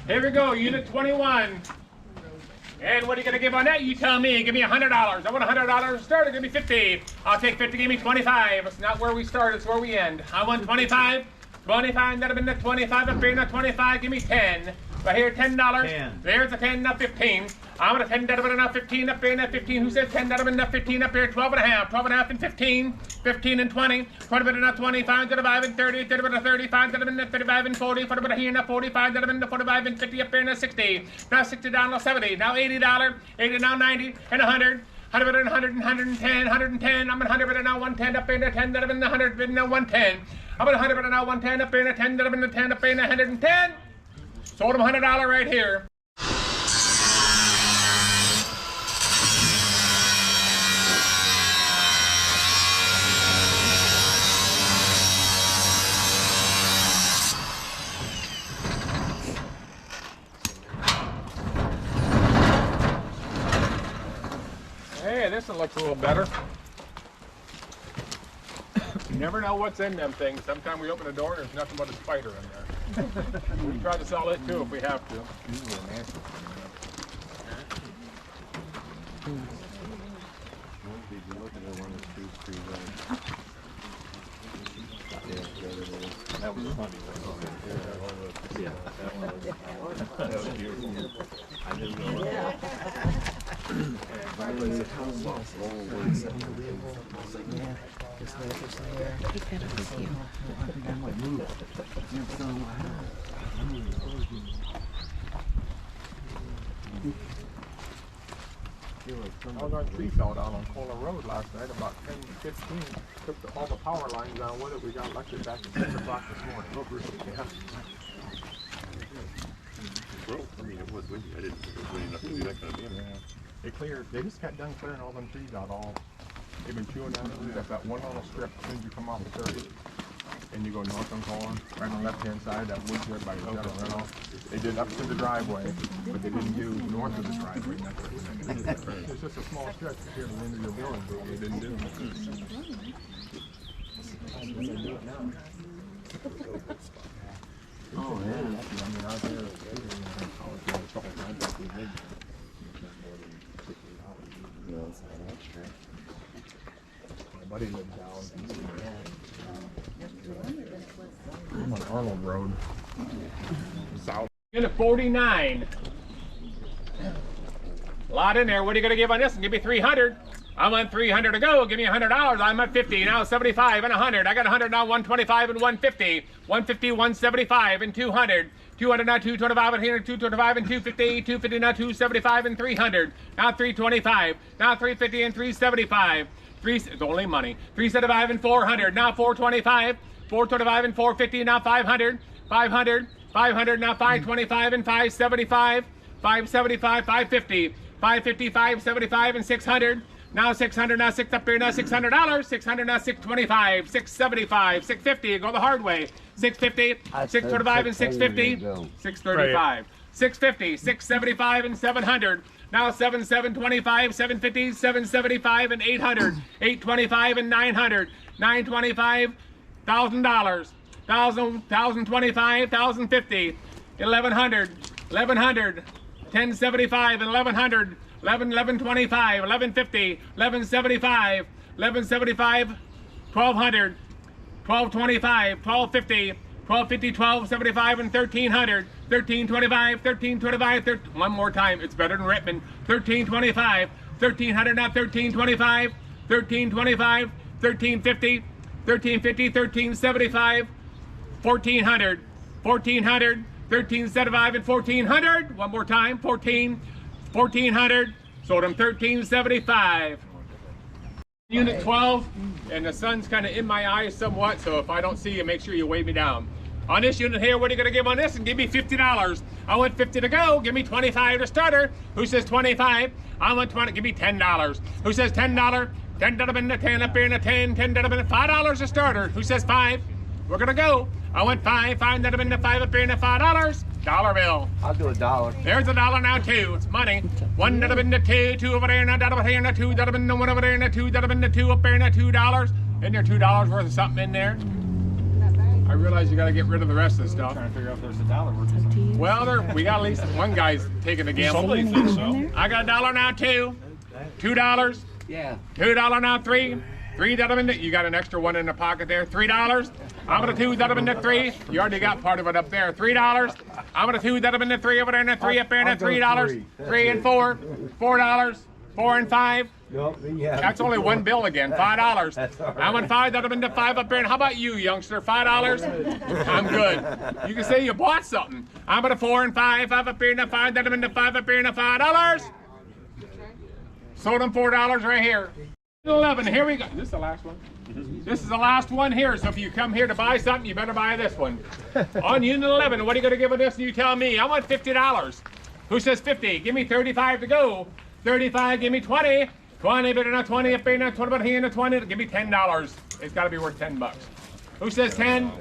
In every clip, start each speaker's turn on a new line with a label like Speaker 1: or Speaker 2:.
Speaker 1: Here we go, unit 21. And what are you gonna give on that? You tell me. Give me $100. I want $100 to start. Give me 50. I'll take 50. Give me 25. It's not where we start. It's where we end. I want 25. 25. That'll be the 25. Up here, not 25. Give me 10. Right here, $10.
Speaker 2: 10.
Speaker 1: There's a 10. Now 15. I want a 10. That'll be now 15. Up here, now 15. Who said 10? That'll be now 15. Up here, 12 and a half. 12 and a half and 15. 15 and 20. 20 but now 25. 35 and 30. 30 but 35. That'll be now 35 and 40. 40 but here now 45. That'll be now 45 and 50. Up here now 60. Now 60 down now 70. Now $80. 80 now 90 and 100. 100 and 100 and 110. 110. I'm at 100 but now 110. Up here now 10. That'll be now 100 but now 110. I'm at 100 but now 110. Up here now 10. That'll be now 10. Up here now 110. Sold him $100 right here. Hey, this one looks a little better. You never know what's in them things. Sometimes we open the door and there's nothing but a spider in there. We try to sell it too if we have to.
Speaker 2: That was funny. Yeah, that was beautiful. I didn't know
Speaker 1: Our tree fell down on Kohler Road last night about 10:15. Took all the power lines down with it. We got electric back at 6 o'clock this morning.
Speaker 3: I mean, it was windy. I didn't think it was windy enough to do that kind of damage.
Speaker 1: They cleared. They just got done clearing all them trees out. They've been chewing down the roof. That one little strip as soon as you come off the 30, and you go north on Kohler, right on the left-hand side. That woods there by the General Rental. They did up to the driveway, but they didn't do north of the driveway. It's just a small stretch here at the end of your building, but they didn't do it.
Speaker 2: Oh, yeah.
Speaker 1: I mean, out there, my buddy lived down. I'm on Arnold Road. South. Unit 49. A lot in there. What are you going to give on this? And give me 300. I want 300 to go. Give me $100. I'm at 50. Now 75 and 100. I got 100 now, 125 and 150. 150, 175 and 200. 200 now, 225 and here, 225 and 250. 250 now, 275 and 300. Now 325. Now 350 and 375. It's only money. 375 and 400. Now 425. 425 and 450. Now 500. 500. 500. Now 525 and 575. 575. 550. 550. 575 and 600. Now 600, now 6 up here, now $600, 600, now 625, 675, 650, go the hard way, 650, 625 and 650, 635, 650, 675 and 700, now 725, 750, 775 and 800, 825 and 900, 925, $1,000, 1,025, 1,050, 1,100, 1,100, 1075 and 1,100, 1125, 1150, 1175, 1175, 1200, 1225, 1250, 1250, 1275 and 1300, 1325, 1325, one more time, it's better than Rittman, 1325, 1300, now 1325, 1325, 1350, 1350, 1375, 1400, 1400, 1375 and 1400, one more time, 1400, sold them 1375. Unit 12, and the sun's kind of in my eyes somewhat, so if I don't see you, make sure you wave me down. On this unit here, what are you going to give on this? And give me $50. I want 50 to go. Give me 25 to starter. Who says 25? I want 20. Give me $10. Who says $10? $10 in the 10 up here in the 10. $10 in the $5 a starter. Who says 5? We're going to go. I want 5. $5 in the 5 up here in the $5. Dollar bill.
Speaker 2: I'll do $1.
Speaker 1: There's $1 now too. It's money. $1 in the 2, 2 over there, and $1 over here, and $2 in the 1 over there, and $2 in the 2 up there, and $2. Isn't there $2 worth of something in there? I realize you got to get rid of the rest of the stuff.
Speaker 2: Trying to figure out if there's a dollar worth of something.
Speaker 1: Well, we got at least one guy's taking a gamble.
Speaker 3: Somebody thinks so.
Speaker 1: I got $1 now, $2.
Speaker 2: Yeah.
Speaker 1: $2 now, $3. $3 in the, you got an extra one in the pocket there. $3. I'm gonna $2 in the $3. You already got part of it up there. $3. I'm gonna $2 in the $3 over there and the $3 up there and the $3. $3 and $4. $4. 4 and 5. That's only one bill again. $5. I'm gonna $5 in the 5 up there. And how about you, youngster? $5. I'm good. You can say you bought something. I'm gonna 4 and 5. 5 up here and the $5 in the 5 up here and the $5. Sold them $4 right here. 11. Here we go. This is the last one. This is the last one here. So if you come here to buy something, you better buy this one. On unit 11, what are you going to give with this? You tell me. I want $50. Who says 50? Give me 35 to go. 35. Give me 20. 20. Better not 20. If better not 20, but here in the 20. Give me $10. It's got to be worth $10. Who says 10?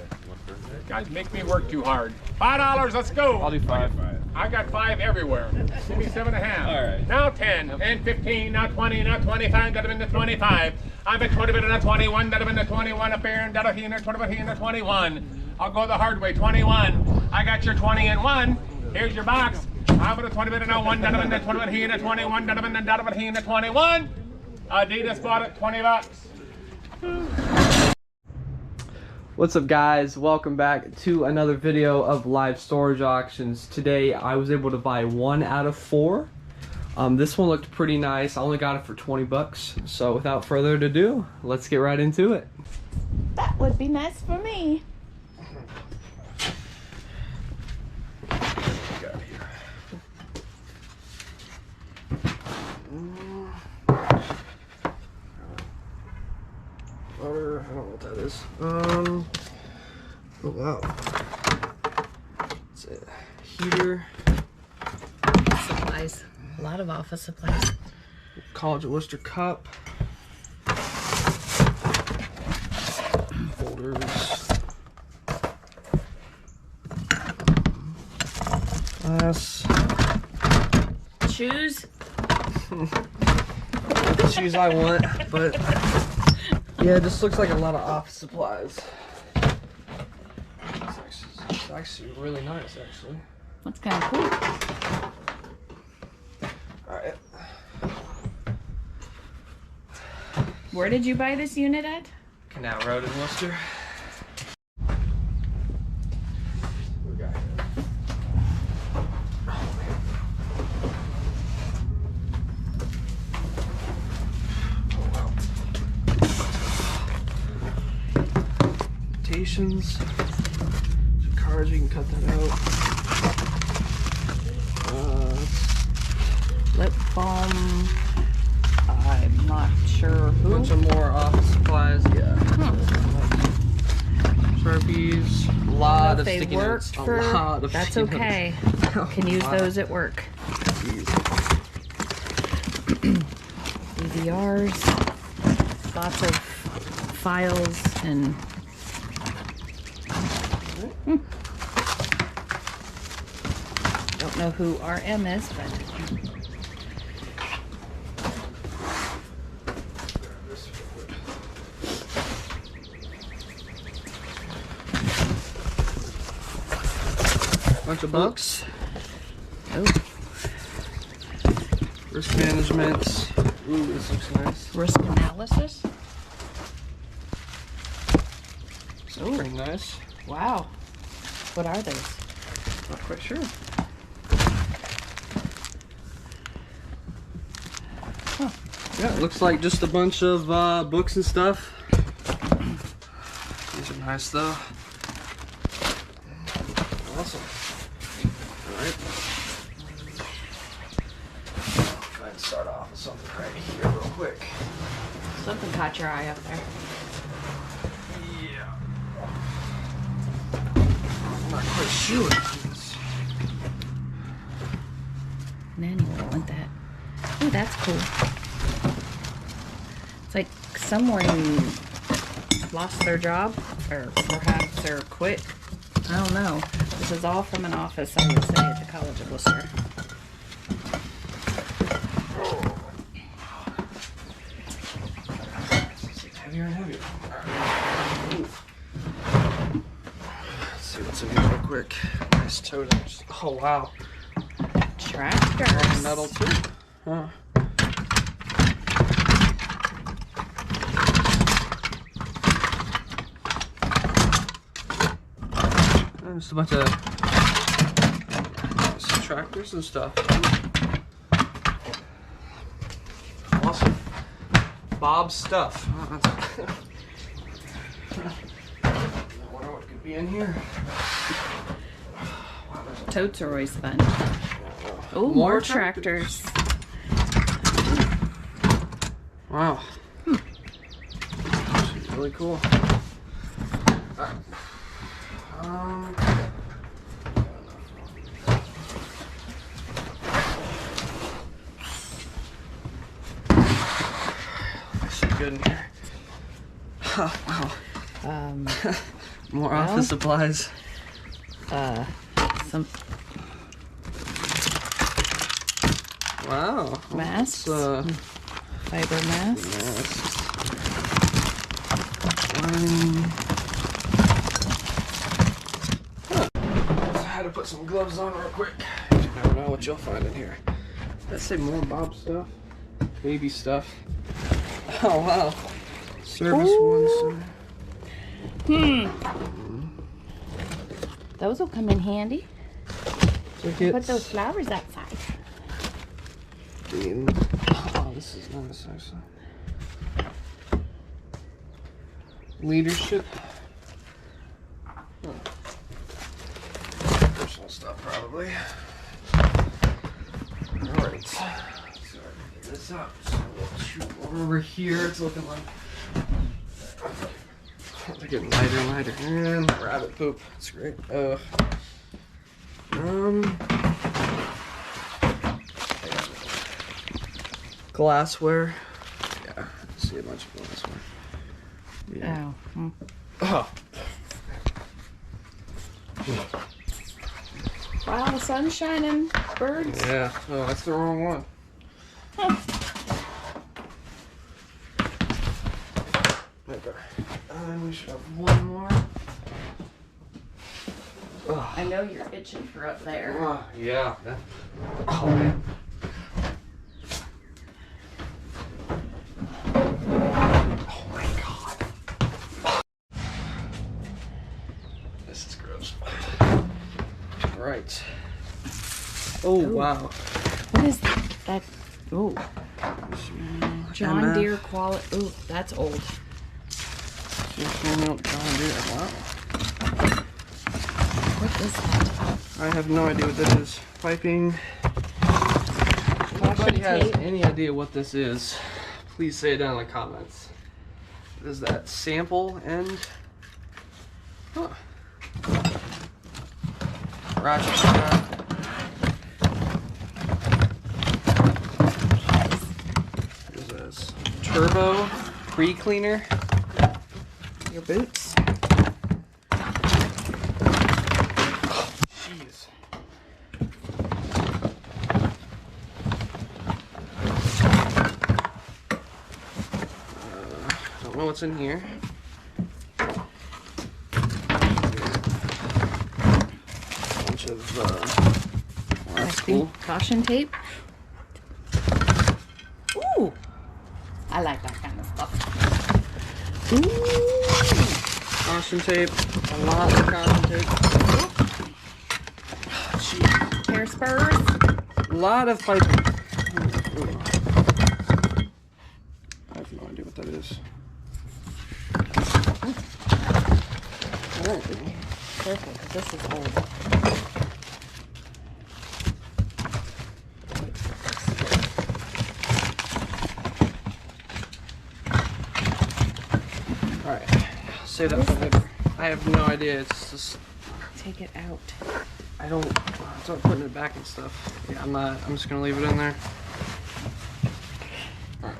Speaker 1: Guys make me work too hard. $5. Let's go.
Speaker 2: I'll do 5.
Speaker 1: I got 5 everywhere. Give me 7.5.
Speaker 2: All right.
Speaker 1: Now 10 and 15. Now 20. Now 25. Got them in the 25. I've been 20 in the 21. Got them in the 21 up here. And got here in the 20 here in the 21. I'll go the hard way. 21. I got your 20 and 1. Here's your box. I'm gonna 20 in the 1. Got them in the 21 here in the 21. Got them in the here in the 21. Adidas bought it $20.
Speaker 4: What's up, guys? Welcome back to another video of live storage auctions. Today I was able to buy 1 out of 4. This one looked pretty nice. I only got it for 20 bucks. So without further ado, let's get right into it.
Speaker 5: That would be nice for me.
Speaker 4: I don't know what that is. Oh wow. It's a heater.
Speaker 5: Supplies. A lot of office supplies.
Speaker 4: College of Worcester cup. Folders. Glass.
Speaker 5: Shoes.
Speaker 4: The shoes I want, but yeah, this looks like a lot of office supplies. It's actually really nice, actually.
Speaker 5: That's kind of cool.
Speaker 4: Alright.
Speaker 5: Where did you buy this unit at?
Speaker 4: Canal Road in Worcester. We got here. Oh wow. Some cards, you can cut that out.
Speaker 5: Lip balm. I'm not sure
Speaker 4: A
Speaker 5: who.
Speaker 4: bunch of more office supplies, yeah. Sharpies, a lot
Speaker 5: If
Speaker 4: of
Speaker 5: they
Speaker 4: sticky notes.
Speaker 5: worked for,
Speaker 4: A lot of
Speaker 5: that's
Speaker 4: sticky
Speaker 5: okay.
Speaker 4: notes.
Speaker 5: Can use those at work. DVRs, lots of files and don't know who RM is, but
Speaker 4: Bunch of books.
Speaker 5: oh,
Speaker 4: Risk management. Ooh, this looks nice.
Speaker 5: risk analysis.
Speaker 4: Oh, pretty nice.
Speaker 5: Wow. What are those?
Speaker 4: Not quite sure.
Speaker 5: Huh.
Speaker 4: Yeah, it looks like just a bunch of books and stuff. These are nice though. Awesome. Alright. Try and start off with something right here real quick.
Speaker 5: Something caught your eye up there.
Speaker 4: Yeah. I'm not quite sure what it is.
Speaker 5: Nanny would want that. Oh, that's cool. It's like someone lost their job, or perhaps they're quit. I don't know. This is all from an office, I would say, at the College of Worcester.
Speaker 4: It's heavier and heavier. quick. Nice toters. Oh wow.
Speaker 5: Tractors.
Speaker 4: Metal too. Huh. And just a bunch of some tractors and stuff. Awesome. Bob's stuff. I wonder what could be in here.
Speaker 5: Totes are always fun. Oh, more tractors.
Speaker 4: Wow. Really cool. Good in here. Oh, wow. More office supplies.
Speaker 5: Some
Speaker 4: Wow.
Speaker 5: masks. Fiber masks.
Speaker 4: I had to put some gloves on real quick. You never know what you'll find in here. Let's say more Bob stuff. Baby stuff. Oh wow. Service ones.
Speaker 5: Those will come in handy.
Speaker 4: Tickets.
Speaker 5: Put those flowers outside.
Speaker 4: Oh, this is nice actually. Leadership. Personal stuff probably. Alright. So get this up. So we'll shoot over here. It's looking like they're getting lighter and lighter. And rabbit poop. That's great. Glassware. Yeah, I see a bunch of glassware. Yeah.
Speaker 5: Oh.
Speaker 4: Oh.
Speaker 5: Wow, the sun's shining. Birds.
Speaker 4: Yeah. Oh, that's the wrong one. Okay. And we should have one more.
Speaker 5: I know you're itching for up there.
Speaker 4: Yeah. Oh man. Oh my god. This is gross. Right. Oh
Speaker 5: Ooh.
Speaker 4: wow.
Speaker 5: What is that? Oh, John
Speaker 4: MF.
Speaker 5: Deere quality. Oh, that's old.
Speaker 4: John Deere. Wow.
Speaker 5: What is that?
Speaker 4: I have no idea what that is. Piping. If anybody has
Speaker 5: tape.
Speaker 4: any idea what this is, please say it down in the comments. Is that sample end? Huh. Ratchet strap. What is this? Turbo pre-cleaner.
Speaker 5: Your boots.
Speaker 4: Jeez. Don't know what's in here. Bunch of that's cool.
Speaker 5: Caution tape. Ooh, I like that kind of stuff. Ooh,
Speaker 4: Caution tape. A lot of caution tape. Jeez.
Speaker 5: hair spurs.
Speaker 4: A lot of piping. I have no idea what that is.
Speaker 5: Careful, because this is old.
Speaker 4: Alright, save that for later. I have no idea. It's just
Speaker 5: Take it out.
Speaker 4: I don't start putting it back and stuff. Yeah, I'm not. I'm just gonna leave it in there. Alright.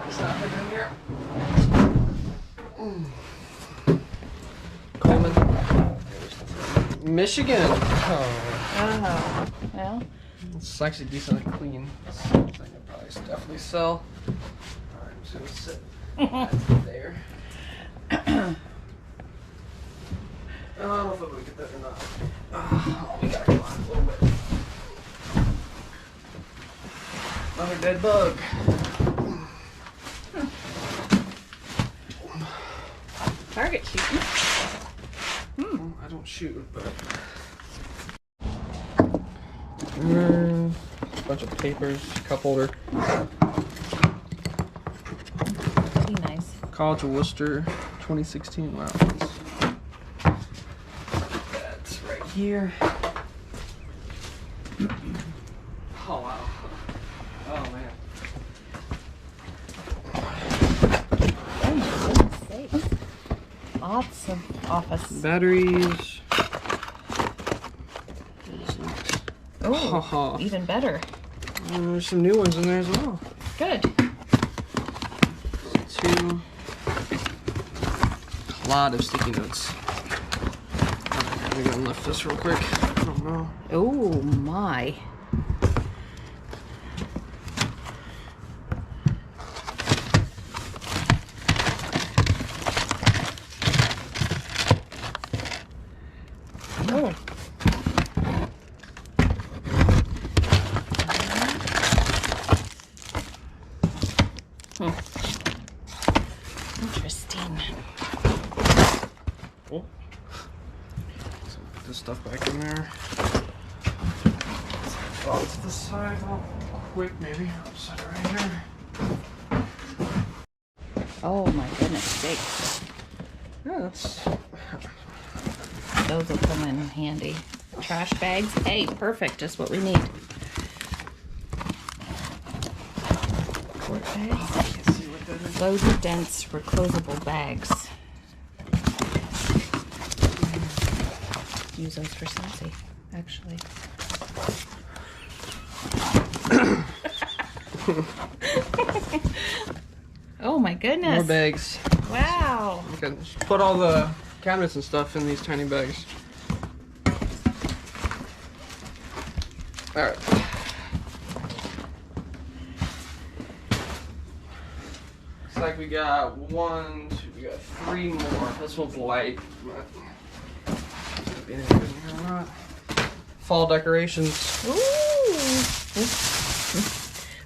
Speaker 4: There's nothing in here. Coleman, Michigan. Oh,
Speaker 5: Oh, well,
Speaker 4: it's actually decently clean. It's something I could probably definitely sell. Alright, I'm just gonna sit There. I don't know if I'm gonna get that or not. Oh, we gotta climb a little bit. Another dead bug.
Speaker 5: Target shooting.
Speaker 4: I don't shoot, but. Bunch of papers, cup holder.
Speaker 5: Be nice.
Speaker 4: College of Worcester, 2016. Wow. That's right here. Oh wow. Oh man.
Speaker 5: Oh, for goodness sakes. Lots of office.
Speaker 4: Batteries.
Speaker 5: Oh, even better.
Speaker 4: There's some new ones in there as well.
Speaker 5: Good.
Speaker 4: Two. A lot of sticky notes. Maybe I'll lift this real quick. I don't know.
Speaker 5: Oh my. Oh. Interesting.
Speaker 4: Oh. So put this stuff back in there. Oh, it's this side. Oh, quick, maybe. I'll set it right here.
Speaker 5: Oh my goodness sakes.
Speaker 4: Yeah, that's.
Speaker 5: Those will come in handy. Trash bags. Hey, perfect. Just what we need. Quart bags. Loads of dense, reclosable bags. Use those for Scentsy, actually. Oh my goodness.
Speaker 4: More bags.
Speaker 5: Wow.
Speaker 4: You can put all the cabinets and stuff in these tiny bags. Alright. Looks like we got we got 3 more. This one's light. But be any good in here or not. Fall decorations.
Speaker 5: Ooh.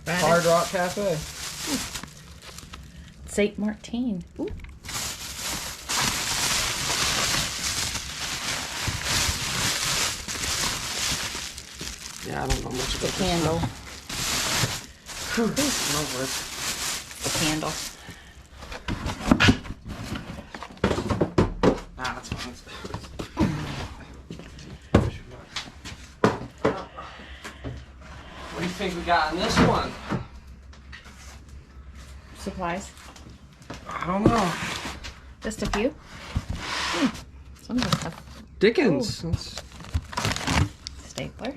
Speaker 5: Right.
Speaker 4: Hard Rock Cafe.
Speaker 5: Saint Martin. Ooh.
Speaker 4: Yeah, I don't know much
Speaker 5: The
Speaker 4: about
Speaker 5: candle.
Speaker 4: I'm over it.
Speaker 5: The candle.
Speaker 4: Ah, that's fine. What do you think we got in this one?
Speaker 5: Supplies.
Speaker 4: I don't know.
Speaker 5: Just a few. Some of the stuff.
Speaker 4: Dickens. That's...
Speaker 5: Stapler.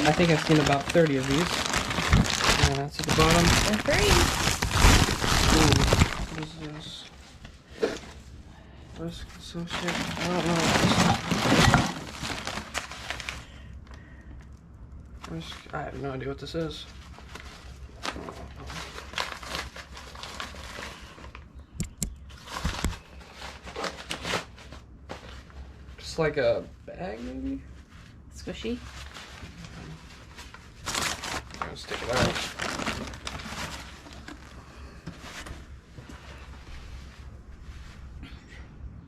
Speaker 4: I think I've seen about 30 of these. Yeah, that's at the bottom.
Speaker 5: They're free.
Speaker 4: Ooh, what is this? Risk associate. I don't know. Risk. I have no idea what this is. Just like a bag, maybe?
Speaker 5: Squishy.
Speaker 4: Let's take it out.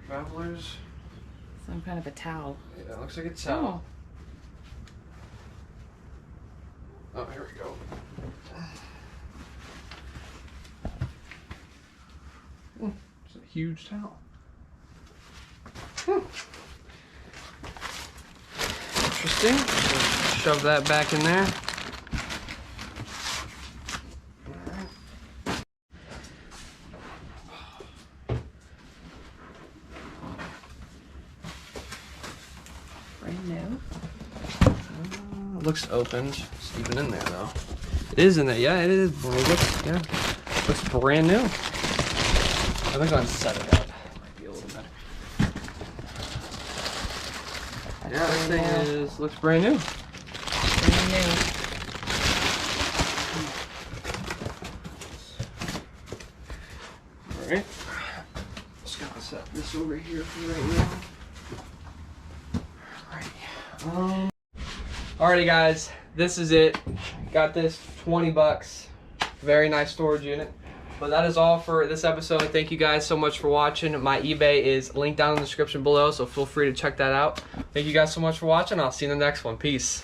Speaker 4: Travelers.
Speaker 5: Some kind of a towel.
Speaker 4: Yeah, it looks like a towel. Oh, here we go. It's a huge towel. Interesting. So shove that back in there.
Speaker 5: Brand new.
Speaker 4: Looks opened. It's even in there though. It is in there. Yeah, it is. It looks, yeah, looks brand new. I think I'll set it up. Might be a little better. Yeah, this thing looks brand new.
Speaker 5: Brand new.
Speaker 1: right.
Speaker 4: Just gotta set this over here for right now. Alrighty guys, this is it. Got this 20 bucks. Very nice storage unit. But that is all for this episode. Thank you guys so much for watching. My eBay is linked down in the description below, so feel free to check that out. Thank you guys so much for watching. I'll see you in the next one. Peace.